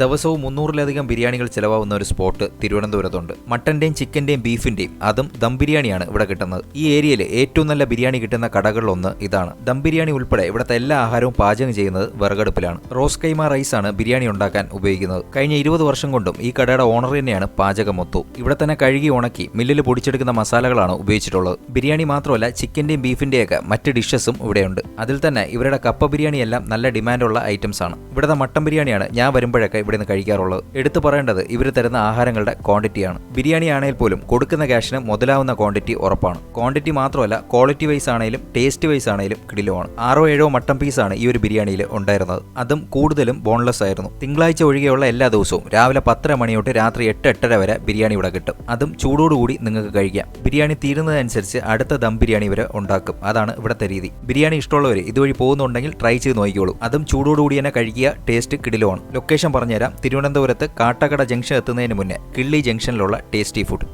ദിവസവും 300-ലധികം ബിരിയാണികൾ ചിലവാകുന്ന ഒരു സ്പോട്ട് തിരുവനന്തപുരത്തുണ്ട്. മട്ടന്റെയും ചിക്കന്റെയും ബീഫിന്റെയും അതും ദം ബിരിയാണിയാണ് ഇവിടെ കിട്ടുന്നത്. ഈ ഏരിയയിൽ ഏറ്റവും നല്ല ബിരിയാണി കിട്ടുന്ന കടകളിലൊന്ന് ഇതാണ്. ദം ബിരിയാണി ഉൾപ്പെടെ ഇവിടുത്തെ എല്ലാ ആഹാരവും പാചകം ചെയ്യുന്നത് വിറകടുപ്പിലാണ്. റോസ് കൈമ റൈസാണ് ബിരിയാണി ഉണ്ടാക്കാൻ ഉപയോഗിക്കുന്നത്. കഴിഞ്ഞ 20 വർഷം കൊണ്ടും ഈ കടയുടെ ഓണർ തന്നെയാണ് പാചകം മൊത്തവും. ഇവിടെ തന്നെ കഴുകി ഉണക്കി മില്ലിൽ പൊടിച്ചെടുക്കുന്ന മസാലകളാണ് ഉപയോഗിച്ചിട്ടുള്ളത്. ബിരിയാണി മാത്രമല്ല, ചിക്കന്റെയും ബീഫിന്റെയൊക്കെ മറ്റ് ഡിഷസും ഇവിടെയുണ്ട്. അതിൽ തന്നെ ഇവരുടെ കപ്പ ബിരിയാണി എല്ലാം നല്ല ഡിമാൻഡുള്ള ഐറ്റംസ് ആണ്. ഇവിടുത്തെ മട്ടൻ ബിരിയാണിയാണ് ഞാൻ വരുമ്പോഴൊക്കെ ഇവിടെ നിന്ന് കഴിക്കാറുള്ളത്. എടുത്തു പറയേണ്ടത് ഇവർ തരുന്ന ആഹാരങ്ങളുടെ ക്വാണ്ടിറ്റിയാണ്. ബിരിയാണി ആണെങ്കിൽ പോലും കൊടുക്കുന്ന ക്യാഷിന് മുതലാവുന്ന ക്വാണ്ടിറ്റി ഉറപ്പാണ്. ക്വാണ്ടിറ്റി മാത്രമല്ല, ക്വാളിറ്റി വൈസ് ആണെങ്കിലും ടേസ്റ്റ് വൈസ് ആണെങ്കിലും കിടിലമാണ്. 6-7 മട്ടൻ പീസാണ് ഈ ഒരു ബിരിയാണിയിൽ ഉണ്ടായിരുന്നത്. അതും കൂടുതലും ബോൺലെസ് ആയിരുന്നു. തിങ്കളാഴ്ച ഒഴികെയുള്ള എല്ലാ ദിവസവും രാവിലെ 10:30 മണി തൊട്ട് രാത്രി 8-8:30 വരെ ബിരിയാണി ഇവിടെ കിട്ടും. അതും ചൂടോടുകൂടി നിങ്ങൾക്ക് കഴിക്കാം. ബിരിയാണി തീരുന്നതനുസരിച്ച് അടുത്ത ദം ബിരിയാണി വരെ ഉണ്ടാക്കും. അതാണ് ഇവിടുത്തെ രീതി. ബിരിയാണി ഇഷ്ടമുള്ളവർ ഇതുവഴി പോകുന്നുണ്ടെങ്കിൽ ട്രൈ ചെയ്ത് നോക്കിക്കോളൂ. അതും ചൂടോടുകൂടി തന്നെ കഴിക്കുക. ടേസ്റ്റ് കിടിലമാണ്. ലൊക്കേഷൻ പറഞ്ഞുതരാം. തിരുവനന്തപുരത്ത് കാട്ടക്കട ജംഗ്ഷൻ എത്തുന്നതിന് മുന്നേ കിള്ളി ജംഗ്ഷനിലുള്ള ടേസ്റ്റി ഫുഡ്.